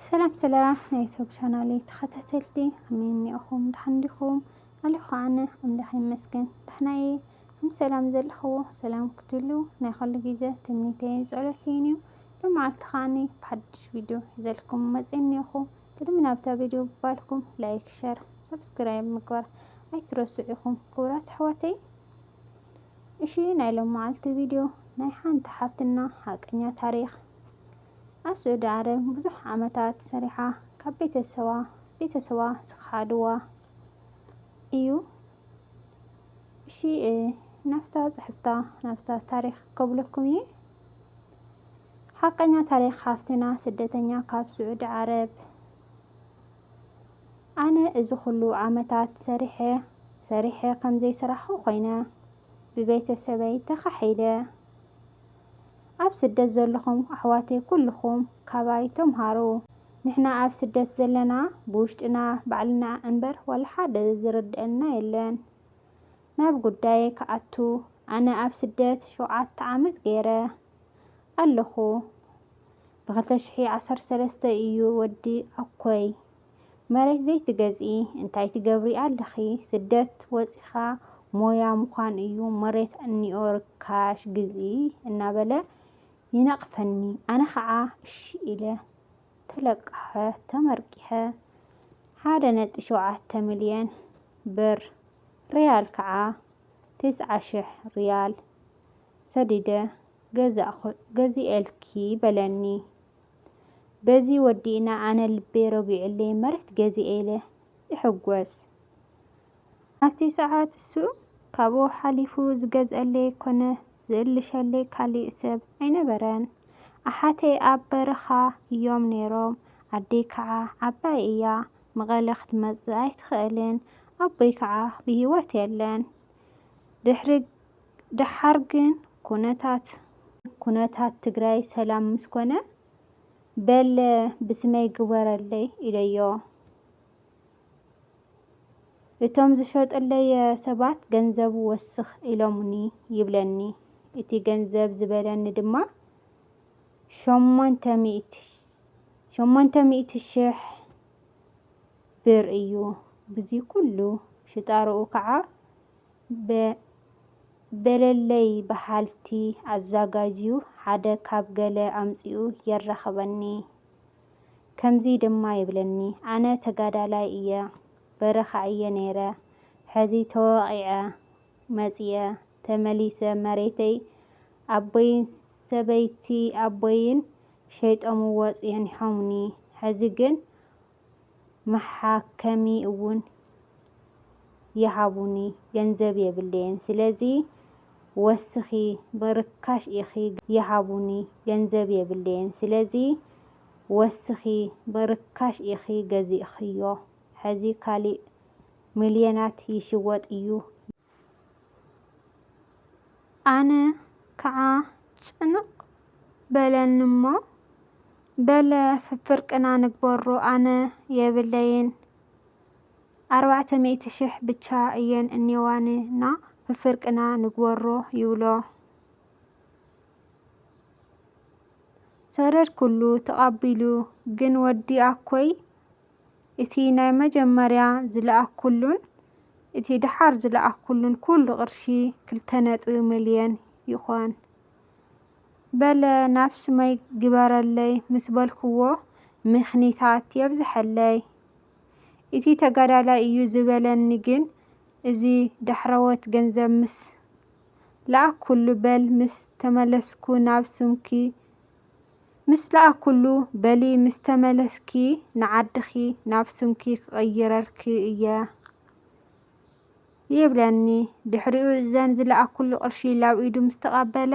سلام يوتيوب شانالي تخاتلتي أمين أخوم دحنديكم أليخو أنا أمدحي مسكن دحناي هم سلام زلخو سلام كتلو ناخل جيزة تمنيتين سؤالتينيو لما عالتخاني بحدش فيديو يزلكم مزيني أخو كلمنا بتا فيديو بالكم لايك شير سبسكرايب مقبر أي ترسعيكم كورات حواتي إشي نايلو معالتي فيديو نايحان تحافتنا حاقنيا تاريخ ኣብ ሱዑድ ዓረብ ብዙሕ ዓመታት ሰሪሓ ካብ ቤተሰባ ዝኸሓድዋ እዩ። እሺ ናፍታ ፅሕፍታ ናፍታ ታሪክ ከብለኩም እየ። ሓቀኛ ታሪክ ሃፍትና ስደተኛ ካብ ሱዑድ ዓረብ ኣነ እዚ ኩሉ ዓመታት ሰሪሐ ከምዘይሰራሕኩ ኮይነ ብቤተሰበይ ተኻሒደ ኣብ ስደት ዘለኹም ኣሕዋተይ ኩልኹም ካባይ ተምሃሩ ንሕና ኣብ ስደት ዘለና ብውሽጥና ባዕልና እንበር ወላ ሓደ ዝርድአና የለን። ናብ ጉዳይ ከኣቱ ኣነ ኣብ ስደት 7 ዓመት ገይረ ኣለኹ። ብ2013 እዩ ወዲ ኣኮይ መሬት ዘይትገዝኢ እንታይ ትገብሪ ኣለኺ ስደት ወፂኻ ሞያ ምዃን እዩ መሬት እኒኦ ርካሽ ግዝኢ እናበለ ይነቕፈኒ። ኣነ ከዓ እሺ ኢለ ተለቃኸ ተመርቂሐ 1.7 ሚልዮን ብር ሪያል ከዓ 90,000 ሪያል ሰዲደ ገዚአልኪ በለኒ። በዚ ወዲእና ኣነ ልቤ ረጊዑለይ መሬት ገዚአ ኢለ ይሕጎስ። ኣብቲ ሰዓት እሱ ካብኡ ሓሊፉ ዝገዝአለይ ኮነ ዝእልሸለይ ካሊእ ሰብ ኣይነበረን። ኣሓተይ ኣብ በረኻ እዮም ነይሮም። ኣደይ ከዓ ዓባይ እያ መቐለ ክትመፅእ ኣይትኽእልን። ኣቦይ ከዓ ብሂወት የለን። ድሓር ግን ኩነታት ትግራይ ሰላም ምስ ኮነ በለ ብስመይ ግበረለይ ኢለዮ። እቶም ዝሸጡለይ ሰባት ገንዘብ ወስኽ ኢሎምኒ ይብለኒ። እቲ ገንዘብ ዝበለኒ ድማ 800,000 ብር እዩ። ብዚ ኩሉ ሽጣርኡ ከዓ በለለይ በሃልቲ ኣዘጋጅዩ ሓደ ካብ ገለ ኣምፂኡ የራኸበኒ። ከምዚ ድማ ይብለኒ ኣነ ተጋዳላይ እየ በረኻ እየ ነይረ ሕዚ ተወቂዐ መፂአ ተመሊሰ መሬተይ ኣቦይን ሰበይቲ ኣቦይን ሸይጦምዎ ፅኒሖምኒ። ሕዚ ግን መሓከሚ እውን ይሃቡኒ ገንዘብ የብለይን። ስለዚ ወስኺ ብርካሽ ኢኺ ይሃቡኒ ገንዘብ የብለይን። ስለዚ ወስኺ ብርካሽ ኢኺ ገዚእኽዮ ሕዚ ካሊእ ሚልዮናት ይሽወጥ እዩ። ኣነ ከዓ ጭንቕ በለኒ እሞ በለ ፍርቅና ንግበሮ ኣነ የብለይን 400,000 ብቻ እየን እኒዋንና ፍርቅና ንግበሮ ይብሎ። ሰደድ ኩሉ ተቐቢሉ ግን ወዲ ኣኮይ እቲ ናይ መጀመርያ ዝለኣኩሉን እቲ ድሓር ዝለኣኩሉን ኩሉ ቅርሺ 2 ሚልዮን ይኾን። በለ ናብ ስመይ ግበረለይ ምስ በልክዎ ምኽኒታት የብዝሐለይ። እቲ ተጋዳላይ እዩ ዝበለኒ ግን እዚ ዳሕረወት ገንዘብ ምስ ለኣኩሉ በል ምስ ተመለስኩ ናብ ስምኪ ምስ ለኣኩሉ በሊ ምስ ተመለስኪ ንዓድኺ ናብ ስምኪ ክቕይረልኪ እየ ይብለኒ። ድሕሪኡ እዘን ዝለኣኩሉ ቅርሺ ላብ ኢዱ ምስ ተቐበለ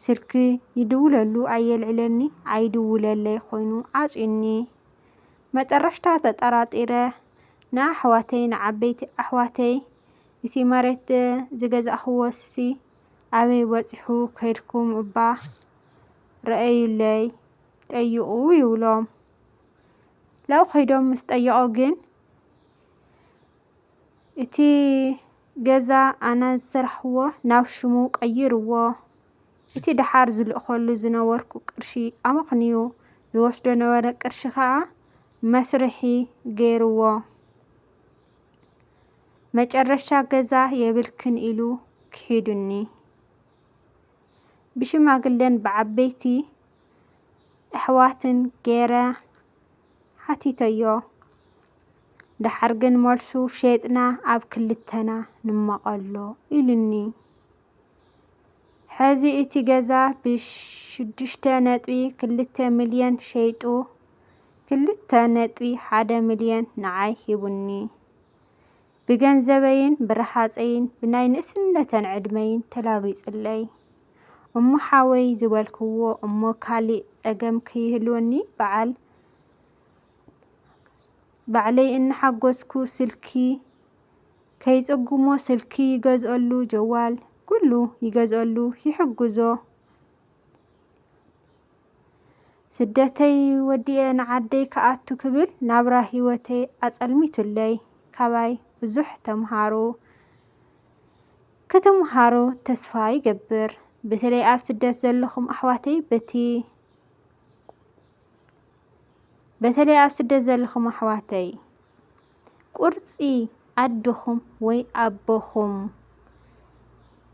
ስልኪ ይድውለሉ ኣየልዕለኒ ኣይድውለለይ ኮይኑ ዓፂኒ። መጨረሽታ ተጠራጢረ ንኣሕዋተይ ንዓበይቲ ኣሕዋተይ እቲ መሬት ዝገዛእኽዎሲ ኣበይ በፂሑ ከይድኩም እባ ረአዩለይ ጠይቑ ይብሎም። ላው ከይዶም ምስ ጠየቆ ግን እቲ ገዛ ኣነ ዝሰራሕዎ ናብ ሽሙ ቀይርዎ። እቲ ድሓር ዝልእኸሉ ዝነበርኩ ቅርሺ ኣመኽንዩ ዝወስዶ ነበረ ቅርሺ ከዓ መስርሒ ገይርዎ። መጨረሻ ገዛ የብልክን ኢሉ ክሒዱኒ። ብሽማግለን ብዓበይቲ ኣሕዋትን ገይረ ሓቲተዮ። ድሓር ግን መልሱ ሸይጥና ኣብ ክልተና ንመቐሎ ኢሉኒ። ሕዚ እቲ ገዛ ብ6.2 ሚልዮን ሸይጡ 2.1 ሚልዮን ንዓይ ሂቡኒ። ብገንዘበይን ብረሓፀይን ብናይ ንእስነተን ዕድመይን ተላጊፁለይ። እሞ ሓወይ ዝበልክዎ እሞ ካሊእ ፀገም ከይህልወኒ ባዕለይ እናሓጎስኩ ስልኪ ከይፀጉሞ ስልኪ ይገዝአሉ፣ ጀዋል ኩሉ ይገዝአሉ፣ ይሕግዞ። ስደተይ ወዲአ ንዓደይ ክኣቱ ክብል ናብራ ሂወተይ ኣፀልሚቱለይ። ካባይ ብዙሕ ተምሃሩ ክትምሃሩ ተስፋ ይገብር። በተለይ ኣብ ስደት ዘለኹም ኣሕዋተይ ቁርፂ ኣድኹም ወይ ኣቦኹም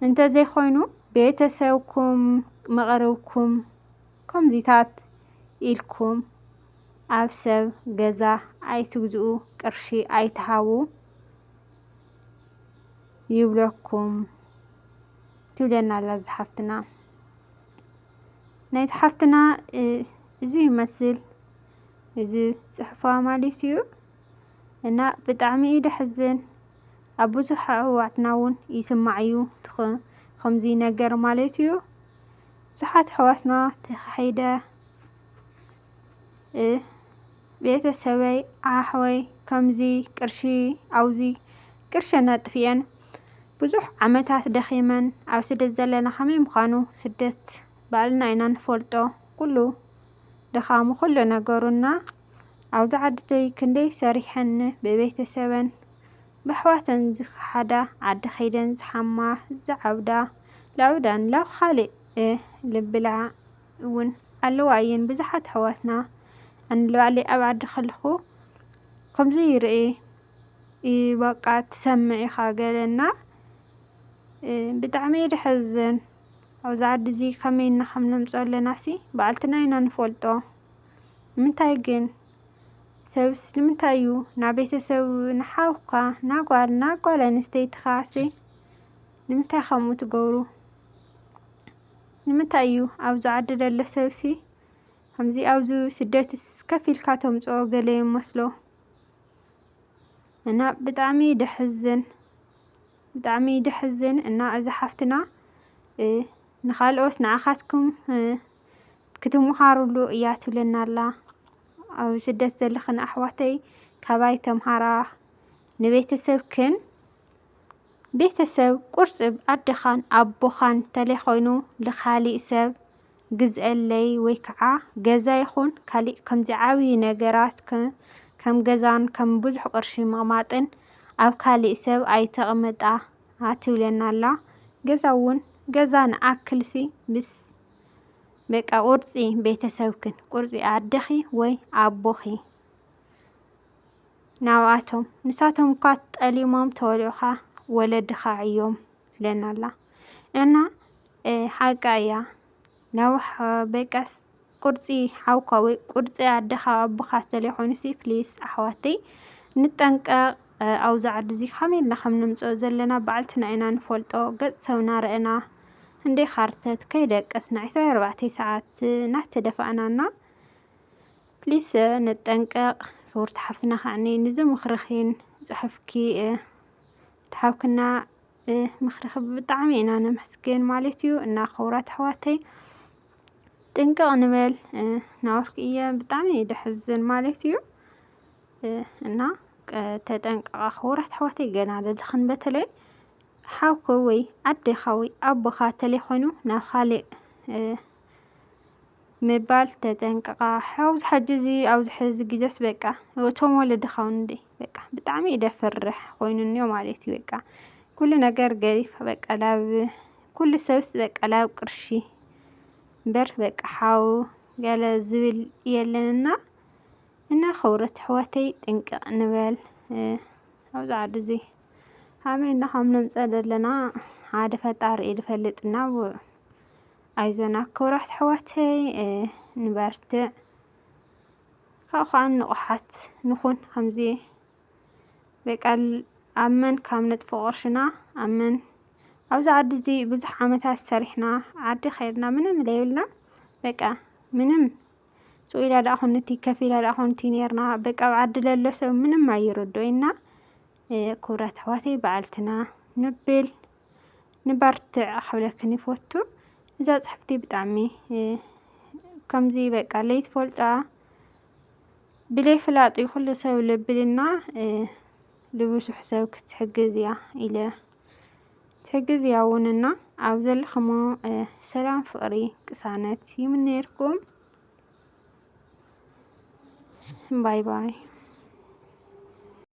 እንተዘይኾይኑ ቤተሰብኩም መቕረብኩም ከምዚታት ኢልኩም ኣብ ሰብ ገዛ ኣይትግዝኡ፣ ቅርሺ ኣይትሃቡ ይብለኩም ትብለና ኣላ ዝሓፍትና። ናይቲ ሓፍትና እዚ ይመስል እዚ ፅሑፋ ማለት እዩ። እና ብጣዕሚ እዩ ደሕዝን። ኣብ ብዙሕ ኣሕዋትና እውን ይስማዕ እዩ ከምዚ ነገር ማለት እዩ። ብዙሓት ኣሕዋትና ተኻሒደ ቤተሰበይ ኣሕወይ ከምዚ ቅርሺ ኣውዚ ቅርሺ ኣጥፊአን ብዙሕ ዓመታት ደኺመን ኣብ ስደት ዘለና ከመይ ምዃኑ ስደት ባዕልና ኢና ንፈልጦ። ኩሉ ድኻሙ ኩሉ ነገሩና ኣብዚ ዓዲ ክንደይ ሰሪሐን ብቤተሰበን ብኣሕዋተን ዝከሓዳ ዓዲ ከይደን ዝሓማ ዝዓብዳ ለዓብዳን ላብ ካሊእ ልብላ እውን ኣለዋ እየን ብዙሓት ኣሕዋትና። ኣነ ባዕለይ ኣብ ዓዲ ከለኹ ከምዚ ይርኢ በቃ ትሰምዕ ኢኻ ገለና ብጣዕሚ እዩ ደሕዝን። ኣብዚ ዓዲ እዚ ከመይና ከም ነምፅኦ ኣለናሲ ባዕልትና ኢና ንፈልጦ። ንምንታይ ግን ሰብስ ንምንታይ እዩ ናብ ቤተሰብ ንሓውካ ናጓል ኣንስተይትኻ ንምንታይ ከምኡ ትገብሩ? ንምንታይ እዩ ኣብዚ ዓዲ ዘሎ ሰብሲ ከምዚ ኣብዚ ስደትስ ከፍ ኢልካ ተምፅኦ ገለ ይመስሎ። እና ብጣዕሚ ደሕዝን እና እዚ ሓፍትና ንኻልኦት ንዓኻትኩም ክትምሃሩሉ እያ ትብለና ኣላ። ኣብ ስደት ዘለኽን ኣሕዋተይ ካባይ ተምሃራ ንቤተሰብክን ቤተሰብ ቁርፂ ኣድኻን ኣቦኻን እንተለይኮይኑ ንኻሊእ ሰብ ግዝአለይ ወይ ከዓ ገዛ ይኹን ካሊእ ከምዚ ዓብዪ ነገራት ከም ገዛን ከም ብዙሕ ቅርሺ ምቕማጥን ኣብ ካሊእ ሰብ ኣይተቕምጣ ትብለና ኣላ። ገዛ እውን ገዛ ንኣክልሲ ምስ በቃ ቁርፂ ቤተሰብክን ቁርፂ ኣደኺ ወይ ኣቦኺ ናብኣቶም ንሳቶም እኳ ጠሊሞም ተወልዑኻ ወለድኻ እዮም ትብለና ኣላ። እና ሓቃ እያ ናብ በቃስ ቁርፂ ሓውካ ወይ ቁርፂ ኣደኻ ኣቦኻ እንተዘይኮይኑሲ ፕሊስ ኣሕዋተይ ንጠንቀቕ። ኣብዚ ዓዲ እዚ ከመይ ኢልና ከም ነምፅኦ ዘለና ባዕልትና ኢና ንፈልጦ። ገፅ ሰብና ርአና ክንደይ ካርተት ከይደቀስና 24 ሰዓት እናተደፋእናና ፕሊስ ንጠንቀቕ። ክብርቲ ሓፍትና ከዓኒ ንዚ ምክርኺን ፅሑፍኪ ተሓብክና ምክርኺ ብጣዕሚ ኢና ነመስግን ማለት እዩ። እና ክቡራት ኣሕዋተይ ጥንቅቕ ንበል ናበልኩ እየ። ብጣዕሚ እዩ ደሕዝን ማለት እዩ። እና ተጠንቀቓ ክቡራት ኣሕዋተይ። ገና ለድኽን በተለይ ሓውካ ወይ ኣዴኻ ወይ ኣቦኻ እንተዘይኮይኑ ናብ ካሊእ ምባል ተጠንቀቓ። ኣብዚ ሕጂ እዚ ኣብዚ ሕዚ ግዜስ በቃ እቶም ወለድኻ እውን በቃ ብጣዕሚ እዩ ደፍርሕ ኮይኑ እኒኦ ማለት እዩ። በቃ ኩሉ ነገር ገሪፍ በቃ ላብ ኩሉ ሰብስ በቃ ላብ ቅርሺ እምበር በቃ ሓው قال زبل يلنا إن خورة حواتي تنقع نبال أوزع دزي عاملنا حملم صدر لنا عاد فتار إلى فلتنا و عايزنا كورة حواتي نبرتع كأخوان نقحت نخون خمزي بقال أمن كامنت فقرشنا أمن أوزع دزي بزح عمتها سريحنا عاد خيرنا منم ليولنا بقى منم سويلا داخنتي كفيلا داخنتي نيرنا بقى عدل اللسو منم ما يردوينا كورة حواتي بعلتنا نبل نبرتع حولك نفوتو إذا صحفتي بتعمي كمزي بقى ليت فولتا بلي فلاطي كل سو لبلنا لبسو حسابك تحجزيا إلى تحجزيا وننا عاوزل خمو سلام فقري كسانات يمنيركم باي باي.